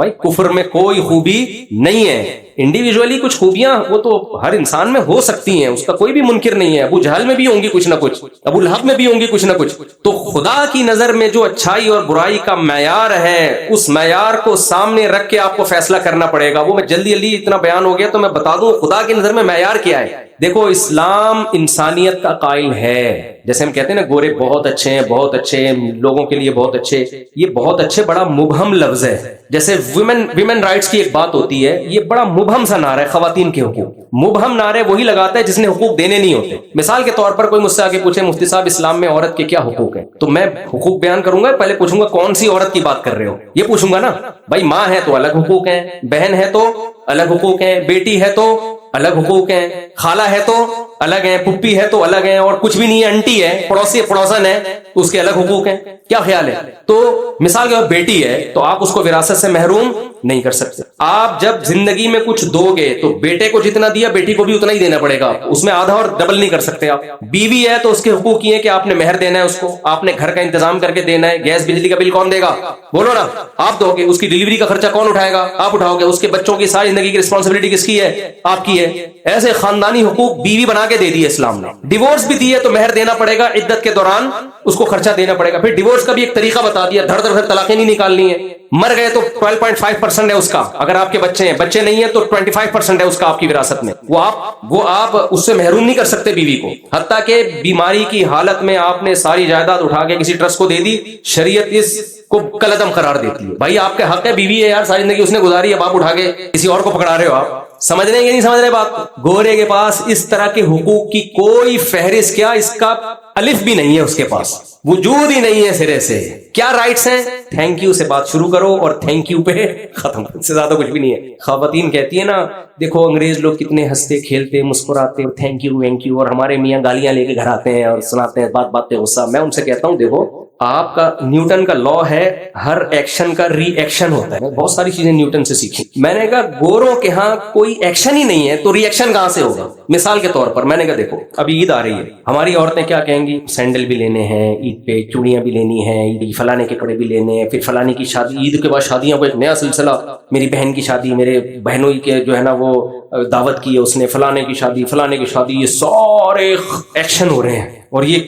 भाई कुफ्र में कोई खूबी नहीं है, इंडिविजुअली कुछ खूबियां वो तो हर इंसान में हो सकती हैं, उसका कोई भी मुनकिर नहीं है। अबू जहल में भी होंगी कुछ ना कुछ, अबू लहब में भी होंगी कुछ ना कुछ। तो खुदा की नजर में जो अच्छाई और बुराई का मैयार है, उस मैयार को सामने रख के आपको फैसला करना पड़ेगा। वो मैं जल्दी जल्दी इतना बयान हो गया तो मैं बता दूं खुदा की नजर में मैयार क्या है। देखो, इस्लाम इंसानियत का कायल है। जैसे हम कहते हैं ना, गोरे बहुत अच्छे हैं, बहुत अच्छे लोगों के लिए बहुत अच्छे, ये बहुत अच्छे बड़ा मुबहम लफ्ज है। जैसे विमेन राइट्स की एक बात होती है, ये बड़ा मुबहम सा नारा है, खवातीन के हुकूक। मुबहम नारे वही लगाता है जिसने हुकूक देने नहीं होते। मिसाल के तौर पर कोई मुझसे आके पूछे, मुफ्ती साहब इस्लाम में औरत के क्या हुकूक है, तो मैं हुकूक बयान करूंगा, पहले पूछूंगा कौन सी औरत की बात कर रहे हो, ये पूछूंगा ना। भाई माँ है तो अलग हुकूक है, बहन है तो अलग हुकूक है, बेटी है तो अलग हुकूक है, खाला है तो अलग है, पुप्पी है तो अलग है, और कुछ भी नहीं है, आंटी है, पड़ोसी पड़ोसन है तो उसके अलग हुकूक है। क्या ख्याल है? तो मिसाल के बेटी है तो आप उसको विरासत से महरूम नहीं कर सकते। आप जब जिंदगी में कुछ दोगे तो बेटे को जितना दिया बेटी को भी उतना ही देना पड़ेगा, उसमें आधा और डबल नहीं कर सकते आप। बीवी है तो उसके हुकूक ये है कि आपने मेहर देना है उसको, आपने घर का इंतजाम करके देना है। गैस बिजली का बिल कौन देगा? बोलो ना, आप दोगे। उसकी डिलीवरी का खर्चा कौन उठाएगा? आप उठाओगे। उसके बच्चों की सारी जिंदगी की रिस्पॉन्सिबिलिटी किसकी है? आपकी है। ऐसे खानदानी हुकूक बीवी बना के दे दिए इस्लाम ने। डिवोर्स भी दिए तो मेहर देना पड़ेगा, इद्दत के दौरान उसको खर्चा देना पड़ेगा। फिर डिवोर्स का भी एक तरीका बता दिया, धड़ धड़ तलाकें नहीं निकालनी है। मर गए तो 12.5% है उसका, अगर आपके बच्चे हैं, बच्चे नहीं है तो 25% है उसका आपकी विरासत में। वो आप उससे महरूम नहीं कर सकते बीवी को। हत्ता के बीमारी की हालत में आपने सारी जायदाद उठा के किसी ट्रस्ट को दे दी, शरीयत इसको कलअदम करार देती है। भाई आपके हक है, बीवी है यार, सारी जिंदगी उसने गुजारी है, आप उठा के किसी और को पकड़ा रहे हो। आप समझ रहे हैं कि नहीं समझ रहे बात? गोरे के पास इस तरह के हुकूक की कोई फहरिस्त, क्या इसका अलिफ भी नहीं है, उसके पास वजूद ही नहीं है सिरे से। क्या राइट्स हैं? थैंक यू से बात शुरू करो और थैंक यू पे खत्म, इससे ज्यादा कुछ भी नहीं है। खवातीन कहती है ना, देखो अंग्रेज लोग कितने हंसते खेलते मुस्कुराते, थैंक यू, और हमारे मियाँ गालियां लेके घर आते हैं और सुनाते हैं बात पे गुस्सा। मैं उनसे कहता हूँ, देखो आपका न्यूटन का लॉ है, हर एक्शन का रिएक्शन होता है। बहुत सारी चीजें न्यूटन से सीखी। मैंने कहा गोरों के यहाँ कोई एक्शन ही नहीं है तो रिएक्शन कहां से होगा? मिसाल के तौर पर मैंने कहा देखो अभी ईद आ रही है, हमारी औरतें क्या कहेंगी, सैंडल भी लेने हैं ईद पे, चूड़ियां भी लेनी है ईद, फलाने के कपड़े भी लेने हैं, फिर फलाने की शादी, ईद के बाद शादियां को एक नया सिलसिला, मेरी बहन की शादी, मेरे बहनों के जो है ना वो दावत की है उसने, फलाने की शादी, ये सारे एक्शन हो रहे हैं। और ये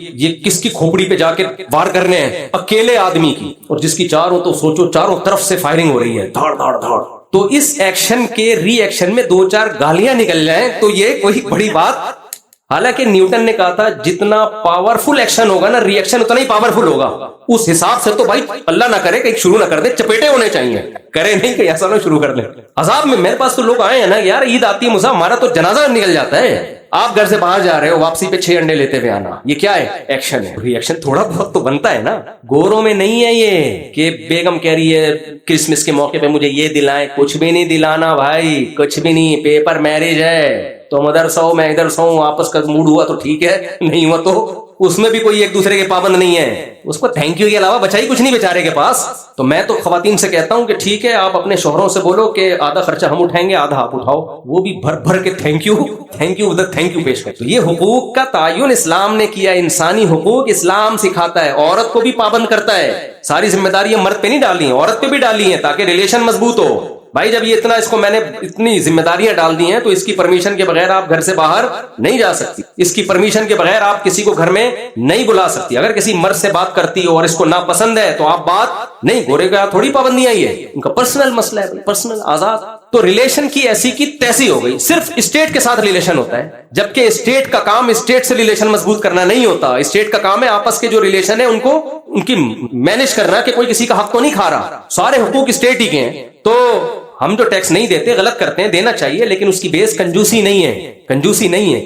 किसकी खोपड़ी पे जाके वार करने हैं? अकेले आदमी की। और जिसकी चारों, तो सोचो चारों तरफ से फायरिंग हो रही है, धाड़ धाड़ धाड़। तो इस एक्शन के रिएक्शन में 2-4 गालियां निकल जाएं तो ये कोई बड़ी बात? हालांकि न्यूटन ने कहा था जितना पावरफुल एक्शन होगा ना, रिएक्शन उतना ही पावरफुल होगा। उस हिसाब से तो भाई अल्लाह ना करे कहीं शुरू ना कर दे, चपेटे होने चाहिए, करे नहीं कि ऐसा ना शुरू कर दे। अजाब में मेरे पास तो लोग आए हैं ना यार, ईद आती है मुझे, हमारा तो जनाजा निकल जाता है। आप घर से बाहर जा रहे हो, वापसी पे 6 अंडे लेते हुए आना, ये क्या है? एक्शन है। रिएक्शन थोड़ा बहुत तो बनता है ना। गोरों में नहीं है ये कि बेगम कह रही है क्रिसमस के मौके पे मुझे ये दिलाएं, कुछ भी नहीं दिलाना भाई, कुछ भी नहीं। पेपर मैरिज है, तो मदर सो मैं इधर सो, आपस का मूड हुआ तो ठीक है, नहीं हुआ तो उसमें भी कोई एक दूसरे के पाबंद नहीं है। उसको थैंक यू के अलावा बचा ही कुछ नहीं बेचारे के पास। तो मैं तो खवातीन से कहता हूं कि ठीक है, आप अपने शोहरों से बोलो कि आधा खर्चा हम उठाएंगे, आधा आप उठाओ, वो भी भर भर के थैंक यू पेश कर। तो ये हुकूक का तायुन इस्लाम ने किया, इंसानी हुकूक इस्लाम सिखाता है, औरत को भी पाबंद करता है। सारी जिम्मेदारियां मर्द पे नहीं डाली हैं, औरत पे भी डाली हैं ताकि रिलेशन मजबूत हो। भाई जब ये इसको मैंने इतनी जिम्मेदारियां डाल दी हैं तो इसकी परमिशन के बगैर आप घर से बाहर नहीं जा सकती, इसकी परमिशन के बगैर आप किसी को घर में नहीं बुला सकती। अगर किसी मर्द से बात करती हो और इसको नापसंद है तो आप बात नहीं, गोरे का थोड़ी पाबंदियां ही है, उनका पर्सनल मसला है, पर्सनल आजाद। तो रिलेशन की ऐसी की तैसी हो गई, सिर्फ स्टेट के साथ रिलेशन होता है, जबकि स्टेट का काम स्टेट से रिलेशन मजबूत करना नहीं होता। स्टेट का काम है आपस के जो रिलेशन है उनको उनकी मैनेज करना, कि कोई किसी का हक तो नहीं खा रहा, सारे हुकूक स्टेट ही के हैं। तो हम जो टैक्स नहीं देते, गलत करते हैं, देना चाहिए, लेकिन उसकी बेस कंजूसी नहीं है।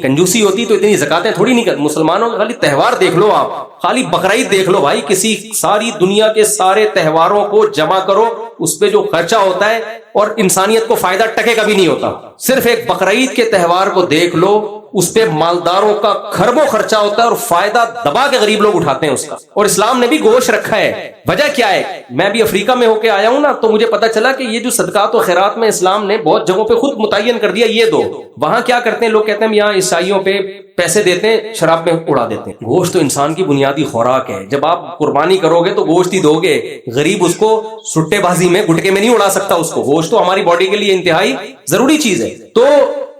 कंजूसी होती तो इतनी ज़कातें थोड़ी नहीं कर। मुसलमानों का खाली त्योहार देख लो, आप खाली बकरीद देख लो भाई, किसी सारी दुनिया के सारे त्योहारों को जमा करो, उस पे जो खर्चा होता है और इंसानियत को फायदा टके का भी नहीं होता। सिर्फ एक बकरीद के त्योहार को देख लो, उस पे मालदारों का खरबों खर्चा होता है और फायदा दबा के गरीब लोग उठाते हैं उसका। और इस्लाम ने भी गोश रखा है। वजह क्या है? मैं भी अफ्रीका में होके आया हूं ना, तो मुझे पता चला कि ये जो सदकात और खैरात में इस्लाम ने बहुत जगहों पे खुद मुतय्यन कर दिया, ये दो। वहां क्या करते हैं लोग, कहते हैं यहाँ ईसाइयों पे पैसे देते हैं, शराब में उड़ा देते हैं। गोश्त तो इंसान की बुनियादी खुराक है, जब आप कुर्बानी करोगे तो गोश्त ही दोगे, गरीब उसको सुट्टेबाजी बाजी में गुटके में नहीं उड़ा सकता उसको, होश तो हमारी बॉडी के लिए इंतहाई जरूरी चीज है। तो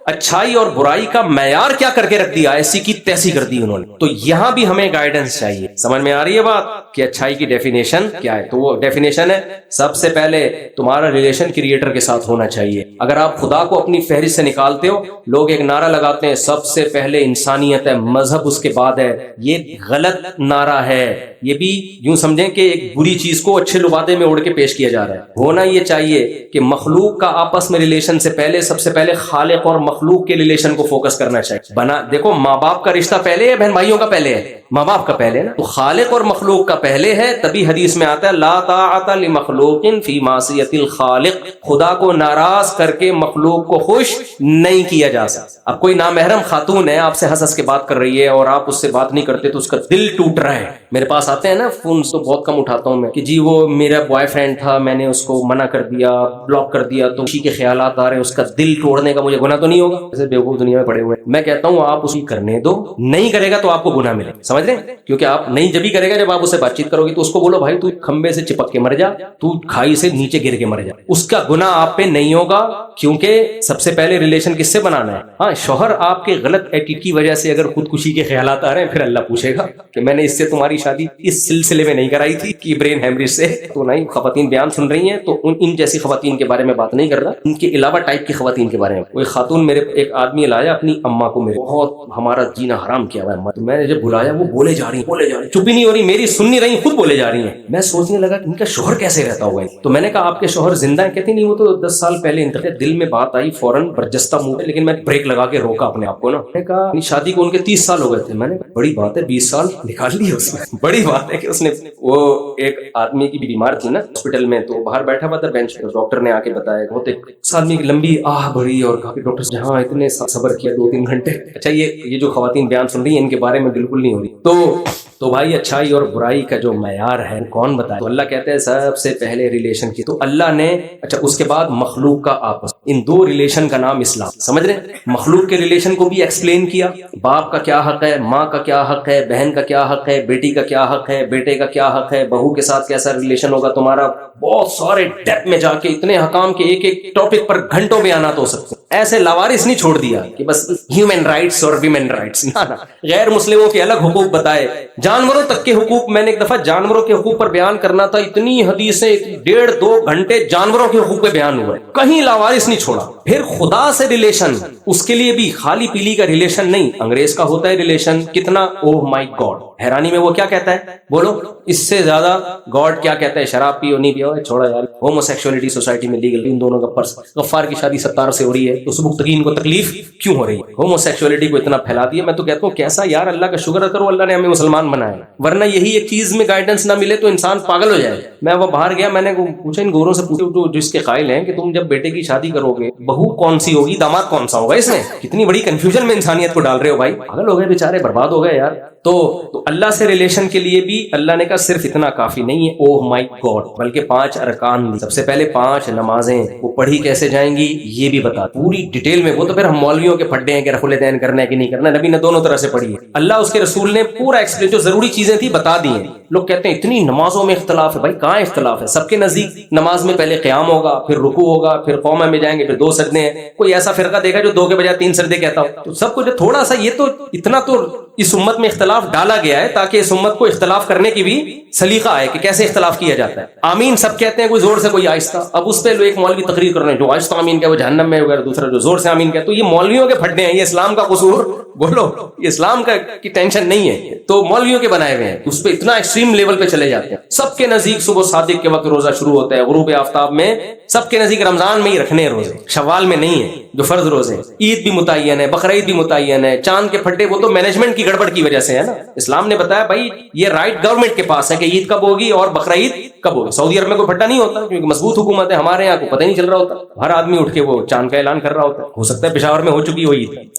अच्छाई और बुराई का मैयार क्या करके रख दिया, ऐसी की तैसी कर दी उन्होंने। तो यहां भी हमें गाइडेंस चाहिए। समझ में आ रही है बात कि अच्छाई की डेफिनेशन क्या है? तो वो डेफिनेशन है, सबसे पहले तुम्हारा रिलेशन क्रिएटर के साथ होना चाहिए। अगर आप खुदा को अपनी फहरिस्त से निकालते हो, लोग एक नारा लगाते हैं सबसे पहले इंसानियत है, मजहब उसके बाद है। ये गलत नारा है। ये भी यूं समझें कि एक बुरी चीज को अच्छे लुबादे में उड़ के पेश किया जा रहा है। होना ये चाहिए कि मखलूक का आपस में रिलेशन से पहले सबसे पहले खालिक और मखलूक के रिलेशन को फोकस करना चाहिए। बना देखो, माँ बाप का रिश्ता पहले है, बहन भाइयों का पहले है? माँ बाप का पहले ना। तो खालिक और मखलूक का पहले है, तभी हदीस में आता है ला ताअता लि मखलूकिन फी मासियतिल खालिक। खुदा को नाराज करके मखलूक को खुश नहीं किया जा सकता। अब कोई नामहरम खातून है, आपसे हंस हंस के बात कर रही है और आप उससे बात नहीं करते तो उसका दिल टूट रहा है। मेरे पास आते हैं ना फोन, तो बहुत कम उठाता हूं मैं कि जी वो मेरा बॉयफ्रेंड था, मैंने उसको मना कर दिया, ब्लॉक कर दिया, तो उसी के ख्यालात आ रहे हैं, उसका दिल तोड़ने का मुझे गुनाह तो नहीं होगा? जैसे बेवकूफ दुनिया में पड़े हुए हैं। मैं कहता हूँ आप उसी करने दो, नहीं करेगा तो आपको गुनाह मिलेगा। समझ रहे हैं? क्योंकि आप नहीं जब ही करेगा जब आप उससे बातचीत करोगे, तो उसको बोलो भाई तू खंबे से चिपक के मर जा, तू खाई से नीचे गिर के मर जा, उसका गुनाह आप पे नहीं होगा। क्योंकि सबसे पहले रिलेशन किससे बनाना है? हाँ, शौहर आपके गलत एटीट्यूड की वजह से अगर खुदकुशी के ख्यालात आ रहे हैं, फिर अल्लाह पूछेगा कि मैंने इससे तुम्हारी शादी इस सिलसिले में नहीं कराई थी कि ब्रेन हेमरेज से। तो नहीं, खवातीन बयान सुन रही हैं तो इन जैसी खवातीन के बारे में बात नहीं कर रहा, इनके अलावा टाइप की खवातीन के बारे में। कोई खातून, मेरे एक आदमी लाया अपनी अम्मा को, मेरे बहुत हमारा जीना हराम किया हुआ है। तो मैंने जब बुलाया, वो बोले जा रही, चुप ही नहीं हो रही, मेरी सुन नहीं रही, खुद बोले जा रही है। मैं सोचने लगा इनका शोहर कैसे रहता होगा। तो मैंने कहा आपके शोहर जिंदा है? कहती नहीं, वो तो 10 साल पहले इंतकाल। दिल में बात आई फौरन, बरजस्ता मुंह पे, लेकिन मैं ब्रेक लगा के रोका अपने आप को ना। मैंने कहा शादी को उनके 30 साल हो गए थे। मैंने बड़ी बात है, 20 साल निकाल लिए उसमें। बड़ी बात है कि उसने, वो एक आदमी की बीमार थी ना हॉस्पिटल में, तो बाहर बैठा हुआ था बेंच पे, डॉक्टर ने आके बताया बहुत एक आदमी की लंबी आह भरी, और काफी डॉक्टर जहां इतने सब्र किया 2-3 घंटे। अच्छा, ये जो खवातीन बयान सुन रही है इनके बारे में बिल्कुल नहीं हो रही। तो भाई अच्छाई और बुराई का जो मैयार है कौन बताए? तो अल्लाह कहते हैं सबसे पहले रिलेशन की, तो अल्लाह ने, अच्छा उसके बाद मखलूक का आपस, इन 2 रिलेशन का नाम इस्लाम। समझ रहे? मखलूक के रिलेशन को भी एक्सप्लेन किया, बाप का क्या हक है, माँ का क्या हक है, बहन का क्या हक है, बेटी का क्या हक है, बेटे का क्या हक है, बहू के साथ कैसा रिलेशन होगा तुम्हारा। बहुत सारे डेप्थ में जाके इतने हकाम के एक एक टॉपिक पर घंटों में आना तो हो सकते। ऐसे लावारिस नहीं छोड़ दिया कि बस ह्यूमन राइट्स और विमेन राइट्स, ना, गैर मुस्लिमों के अलग हुकूक बताए, जानवरों तक के हुकूक। मैंने एक दफा जानवरों के हुकूक पर बयान करना था, इतनी हदीसें 1.5-2 घंटे जानवरों के हुकूक पे बयान हुए, कहीं लावारिस नहीं छोड़ा। फिर खुदा से रिलेशन, उसके लिए भी खाली पीली का रिलेशन नहीं, अंग्रेज का होता है रिलेशन। कितना, ओह माय गॉड। हैरानी में वो क्या कहता है, बोलो इससे ज्यादा गॉड क्या कहता है? शराब पियो नहीं पियो, छोड़ा यार। होमोसेक्सुअलिटी सोसाइटी में लीगल, इन दोनों का पर्स। गफ्फार की शादी 17 से हो रही है तो सुबुक्तकीन को तकलीफ क्यों हो रही है? होमोसेक्सुअलिटी को इतना फैला दिया। मैं तो कहता हूँ कैसा यार, अल्लाह का शुक्र करो अल्लाह ने हमें मुसलमान बनाया, वरना यही एक चीज में गाइडेंस ना मिले तो इंसान पागल हो जाए। मैं वो बाहर गया, मैंने पूछा इन गोरों से, पूछो जो जिसके कायल हैं कि तुम जब बेटे की शादी करोगे, बहू कौन सी होगी, दामाद कौन सा होगा? इसमें कितनी बड़ी कंफ्यूजन में इंसानियत को डाल रहे हो भाई। पागल हो गए बेचारे, बर्बाद हो गए यार। तो अल्लाह से रिलेशन के लिए भी अल्लाह ने कहा सिर्फ इतना काफी नहीं है, ओह माय गॉड, बल्कि 5 अरकान दी। सबसे पहले 5 नमाजें, वो पढ़ी कैसे जाएंगी ये भी बता पूरी डिटेल में। वो तो फिर हम मौलवियों के फड्डे हैं कि रफुल दैन करना है कि नहीं करना। नबी ने दोनों तरह से पढ़ी है, अल्लाह उसके रसूल ने पूरा एक्सप्लेन, जो जरूरी चीजें थी बता दी हैं। लोग कहते हैं इतनी नमाजों में इख्तलाफ है, भाई कहाँ इख्तलाफ है? सबके नजदीक नमाज में पहले क़याम होगा, फिर रुकू होगा, फिर कौमा में जाएंगे, फिर 2 सजदे हैं। कोई ऐसा फिरका देखा जो 2 के बजाय 3 सजदे कहता हो? तो सबको जो थोड़ा सा, ये तो इतना तो इस उम्मत में इख्तलाफ डाला गया है ताकि इस उम्मत को इख्तलाफ करने की भी सलीका आए कि कैसे इख्तलाफ किया जाता है। आमीन सब कहते हैं, कोई जोर से कोई आहिस्ता। अब उस पर एक मौलवी तकरीर कर रहे हैं, जो आहिस्ता आमीन क्या वो जहन्नम में होगा, दूसरा जो जोर से आमीन क्या। तो ये मौलवियों के फड्डे हैं, ये इस्लाम का कसूर, बोलो ये इस्लाम का की टेंशन नहीं है, तो मौलवियों के बनाए हुए हैं। उस पर इतना एक्सट्रीम लेवल पे चले जाते हैं। सबके नजदीक सुबह सादिक के वक्त रोजा शुरू होता है, गुरूब आफ्ताब में। सबके नजदीक रमजान में ही रखने हैं रोजे, शवाल में नहीं है जो फर्ज रोजे। ईद भी मुतय्यन है, बकरीद भी मुतय्यन है। चांद के फड्डे वो तो मैनेजमेंट की गड़बड़ की वजह से है ना। इस्लाम ने बताया भाई ये राइट गवर्नमेंट के पास है कि ईद कब होगी और बकरीद कब होगी। सऊदी अरब में कोई फड्डा नहीं होता क्योंकि मजबूत हुकूमत है। हमारे यहाँ को पता ही नहीं चल रहा होता, हर आदमी उठ के वो चांद का ऐलान कर रहा होता है। हो सकता है पेशावर में हो चुकी हो ईद,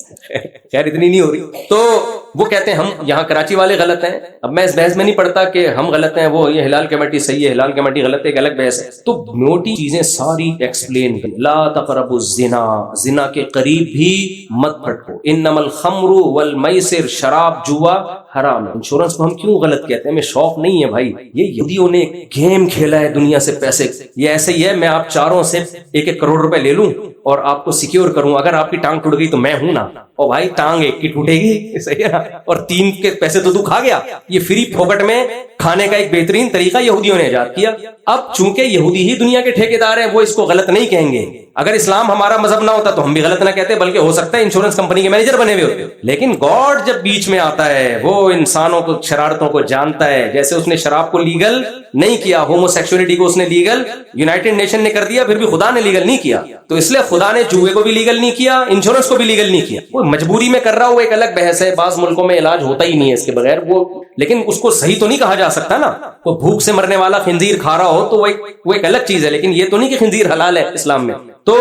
खैर इतनी नहीं हो रही। तो वो कहते हैं हम यहाँ कराची वाले गलत हैं। अब मैं इस बहस में नहीं पढ़ता कि हम गलत हैं, वो ये हिलाल कमेटी सही है, हिलाल कमेटी गलत है, एक अलग बहस है। तो मोटी चीजें सारी एक्सप्लेन कर, ला तक़रबु ज़िना, जिना के करीब भी मत फटको। इन्नमल खम्रु वल मैसिर, शराब जुआ حرام ہے. انشورنس کو ہم کیوں غلط کہتے ہیں؟ ہمیں شوق نہیں ہے بھائی. یہ یہودیوں نے گیم کھیلا ہے دنیا سے پیسے. یہ ایسے ہی ہے میں آپ چاروں سے 1-1 کروڑ روپے لے لوں اور آپ کو سیکیور کروں, اگر آپ کی ٹانگ ٹوٹ گئی تو میں ہوں نا, اور بھائی ٹانگ ایک کی ٹوٹے گی, صحیح ہے, اور 3 کے پیسے تو کھا گیا. یہ فری پھوکٹ میں کھانے کا ایک بہترین طریقہ یہودیوں نے ایجاد کیا. اب چونکہ یہودی ہی دنیا کے ٹھیکیدار ہیں, وہ اس کو غلط نہیں کہیں گے. اگر اسلام ہمارا مذہب نہ ہوتا تو ہم بھی غلط نہ کہتے, بلکہ ہو سکتا ہے انشورنس کمپنی کے مینیجر بنے ہوئے ہوتے. لیکن گاڈ جب بیچ میں آتا ہے, وہ انسانوں کو شرارتوں کو جانتا ہے. جیسے اس نے شراب کو لیگل نہیں کیا, ہومو سیکسولیٹی کو اس نے لیگل یونائٹڈ نیشن نے کر دیا, پھر بھی خدا نے لیگل نہیں کیا. تو اس لیے خدا نے جوئے کو بھی لیگل نہیں کیا, انشورنس کو بھی لیگل نہیں کیا. وہ مجبوری میں کر رہا, وہ ایک الگ بحث ہے. بعض ملکوں میں علاج ہوتا ہی نہیں ہے اس کے بغیر, وہ لیکن اس کو صحیح تو نہیں کہا جا سکتا نا. وہ بھوک سے مرنے والا خنزیر کھا رہا ہو تو وہ ایک الگ چیز ہے, لیکن یہ تو نہیں کہ خنزیر حلال ہے اسلام میں. تو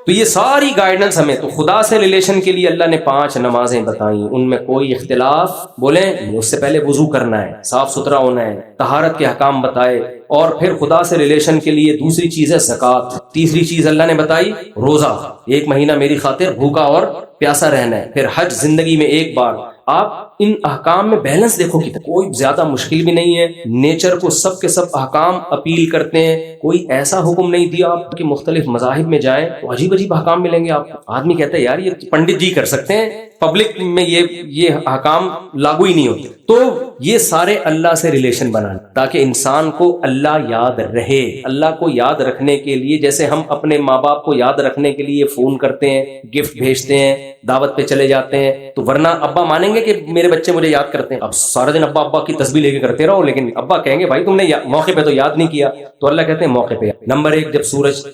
یہ ساری گائیڈنس ہمیں, تو خدا سے ریلیشن کے لیے اللہ نے 5 نمازیں بتائیں, ان میں کوئی اختلاف بولیں اس سے پہلے وضو کرنا ہے, صاف ستھرا ہونا ہے, طہارت کے احکام بتائے. اور پھر خدا سے ریلیشن کے لیے دوسری چیز ہے زکوٰۃ. تیسری چیز اللہ نے بتائی روزہ, 1 مہینہ میری خاطر بھوکا اور پیاسا رہنا ہے. پھر حج زندگی میں 1 بار. آپ ان احکام میں بیلنس دیکھو کہ کوئی زیادہ مشکل بھی نہیں ہے. نیچر کو سب کے سب احکام اپیل کرتے ہیں. کوئی ایسا حکم نہیں دیا آپ کہ مختلف مذاہب میں جائیں تو عجیب عجیب احکام ملیں گے آپ کو. آدمی کہتا ہے یار یہ پنڈت جی کر سکتے ہیں, پبلک میں یہ احکام لاگو ہی نہیں ہوتے. تو یہ سارے اللہ سے ریلیشن بنانا تاکہ انسان کو اللہ یاد رہے. اللہ کو یاد رکھنے کے لیے جیسے ہم اپنے ماں باپ کو یاد رکھنے کے لیے فون کرتے ہیں, گفٹ بھیجتے ہیں, دعوت پہ چلے جاتے ہیں, تو ورنہ ابا مانیں گے کہ میرے بچے مجھے یاد کرتے ہیں. اب سارا دن ابا کی تسبیح لے کے کرتے رہو, لیکن ابا کہیں گے بھائی تم نے موقع پہ تو یاد نہیں کیا. تو اللہ کہتے ہیں موقع پہ. نمبر 1,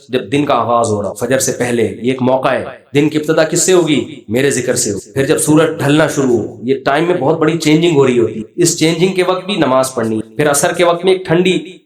جب دن کا آغاز ہو رہا فجر سے پہلے, یہ ایک موقع ہے. دن کی ابتدا کس سے ہوگی؟ میرے ذکر سے ہوگی. پھر جب سورج ڈھلنا شروع ہو, یہ ٹائم میں بہت بڑی چینجنگ ہو رہی ہوتی ہے, اس چینجنگ کے وقت بھی نماز پڑھنی. پھر عصر کے وقت میں ایک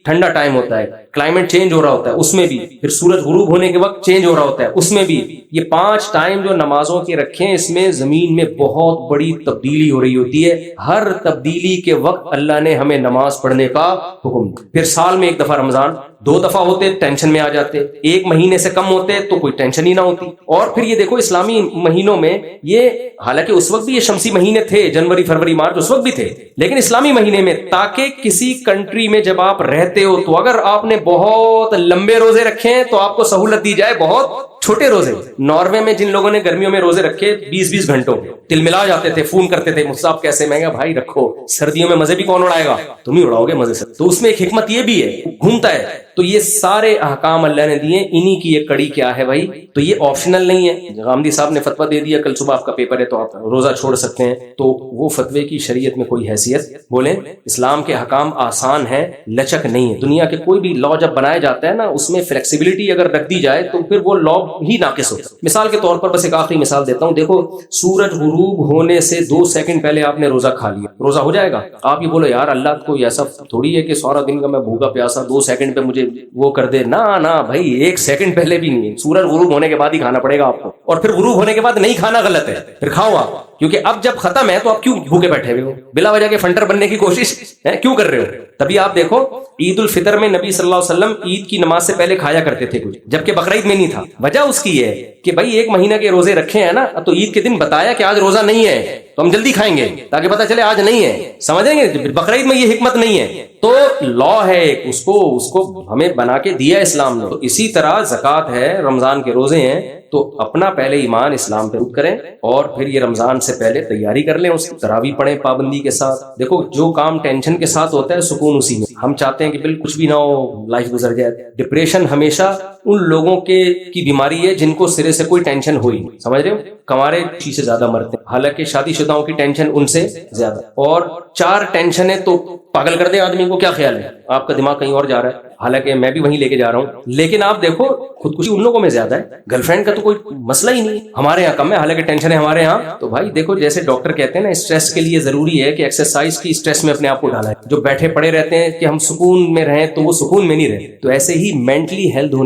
ٹھنڈا ٹائم ہوتا ہے, کلائمیٹ چینج ہو رہا ہوتا ہے, اس میں بھی. پھر سورج غروب ہونے کے وقت چینج ہو رہا ہوتا ہے, اس میں بھی. یہ 5 ٹائم جو نمازوں کے رکھے, اس میں زمین میں بہت بڑی تبدیلی ہو رہی ہوتی ہے. ہر تبدیلی کے وقت اللہ نے ہمیں نماز پڑھنے کا حکم. پھر سال میں 1 دفعہ رمضان, 2 دفعہ ہوتے ٹینشن میں آ جاتے, 1 مہینے سے کم ہوتے تو کوئی ٹینشن ہی نہ ہوتی. اور پھر یہ دیکھو اسلامی مہینوں میں یہ, حالانکہ اس وقت بھی یہ شمسی مہینے تھے, جنوری فروری مارچ اس وقت بھی تھے, لیکن اسلامی مہینے میں تاکہ کسی کنٹری میں جب آپ رہتے ہو تو اگر آپ نے بہت لمبے روزے رکھے ہیں تو آپ کو سہولت دی جائے بہت چھوٹے روزے. ناروے میں جن لوگوں نے گرمیوں میں روزے رکھے 20-20 گھنٹوں, تل ملا جاتے تھے, فون کرتے تھے مجھ سے آپ کیسے, میں کہا بھائی رکھو, سردیوں میں مزے بھی کون اڑائے گا, تم ہی اڑاؤ گے مزے سے. تو اس میں ایک حکمت یہ بھی ہے, گھومتا ہے. تو یہ سارے احکام اللہ نے دیے, انہی کی ایک کڑی کیا ہے بھائی, تو یہ آپشنل نہیں ہے. غامدی صاحب نے فتویٰ دے دیا کل صبح آپ کا پیپر ہے تو آپ روزہ چھوڑ سکتے ہیں, تو وہ فتوے کی شریعت میں کوئی حیثیت بولیں. اسلام کے احکام آسان ہیں, لچک نہیں ہے. دنیا کے کوئی بھی لا جب بنایا جاتا ہے نا, اس میں فلیکسیبلٹی اگر رکھ دی جائے تو پھر وہ لا ہی ناقص ہوتا ہے. مثال کے طور پر بس ایک آخری مثال دیتا ہوں. دیکھو سورج غروب ہونے سے 2 سیکنڈ پہلے آپ نے روزہ کھا لیا, روزہ ہو جائے گا؟ آپ یہ بولو یار اللہ کو ایسا تھوڑی ہے کہ سارا دن کا میں بھوکا پیاسا 2 سیکنڈ پہ مجھے وہ کر دے. نہ بھائی 1 سیکنڈ پہلے بھی نہیں, سورج غروب ہونے کے بعد ہی کھانا پڑے گا آپ کو. اور پھر غروب ہونے کے بعد نہیں کھانا غلط ہے, پھر کھاؤ آپ, کیونکہ اب جب ختم ہے تو آپ کیوں بھوکے بیٹھے ہوئے ہو, بلا وجہ کے فنٹر بننے کی کوشش کیوں کر رہے ہو؟ تبھی آپ دیکھو عید الفطر میں نبی صلی اللہ علیہ وسلم عید کی نماز سے پہلے کھایا کرتے تھے کچھ, جبکہ بقرعید میں نہیں تھا. وجہ اس کی ہے کہ بھائی 1 مہینہ کے روزے رکھے ہیں نا, تو عید کے دن بتایا کہ آج روزہ نہیں ہے تو ہم جلدی کھائیں گے تاکہ پتہ چلے آج نہیں ہے, سمجھیں گے. بقرعید میں یہ حکمت نہیں ہے, تو لا ہے اس کو ہمیں بنا کے دیا اسلام نے. تو اسی طرح زکوٰۃ ہے, رمضان کے روزے ہیں, تو اپنا پہلے ایمان اسلام پہ کریں اور پھر یہ رمضان سے پہلے تیاری کر لیں, اس کی تراویح پڑھیں پابندی کے ساتھ. دیکھو جو کام ٹینشن کے ساتھ ہوتا ہے سکون اسی میں. ہم چاہتے ہیں کہ بالکل کچھ بھی نہ ہو, لائف گزر جائے. ڈپریشن ہمیشہ ان لوگوں کی بیماری ہے جن کو سرے سے کوئی ٹینشن ہوئی, سمجھ رہے ہو. کمارے اسی سے زیادہ مرتے ہیں, حالانکہ شادی شدہوں کی ٹینشن ان سے زیادہ. اور 4 ٹینشنیں تو پاگل کر دیں آدمی کو. کیا خیال ہے آپ کا دماغ کہیں اور جا رہا ہے, حالانکہ میں بھی وہیں لے کے جا رہا ہوں. لیکن آپ دیکھو خودکشی ان لوگوں میں زیادہ ہے, گرل فرینڈ کا تو کوئی مسئلہ ہی نہیں, ہمارے یہاں کم ہے, حالانکہ ٹینشن ہے ہمارے یہاں. تو بھائی دیکھو جیسے ڈاکٹر کہتے ہیں نا, اسٹریس کے لیے ضروری ہے کہ ایکسرسائز کی اسٹریس میں اپنے آپ کو ڈالا ہے. جو بیٹھے پڑے رہتے ہیں کہ ہم سکون میں رہیں تو وہ سکون میں نہیں رہے. تو ایسے ہی مینٹلی ہیلدی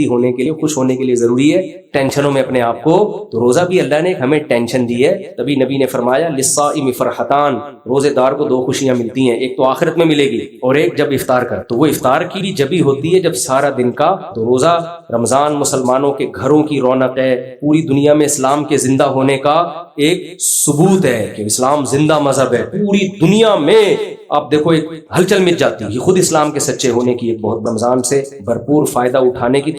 ہونے کے لیے, خوش ہونے کے لیے ضروری ہے ٹینشنوں میں اپنے آپ کو. تو روزہ بھی اللہ نے ہمیں ٹینشن دی ہے, تبھی نبی نے فرمایا للصائم فرحتان, روزے دار کو 2 خوشیاں ملتی ہیں, ایک تو تو آخرت میں ملے گی، اور ایک جب افطار کر، تو وہ افطار کی بھی جبھی ہوتی ہے جب سارا دن کا تو روزہ رمضان مسلمانوں کے گھروں کی رونق ہے، پوری دنیا میں اسلام کے زندہ ہونے کا ایک ثبوت ہے کہ اسلام زندہ مذہب ہے، پوری دنیا میں آپ دیکھو ایک ہلچل مچ جاتی ہے، یہ خود اسلام کے سچے ہونے کی ایک بہت رمضان سے بھرپور فائدہ اٹھانے کی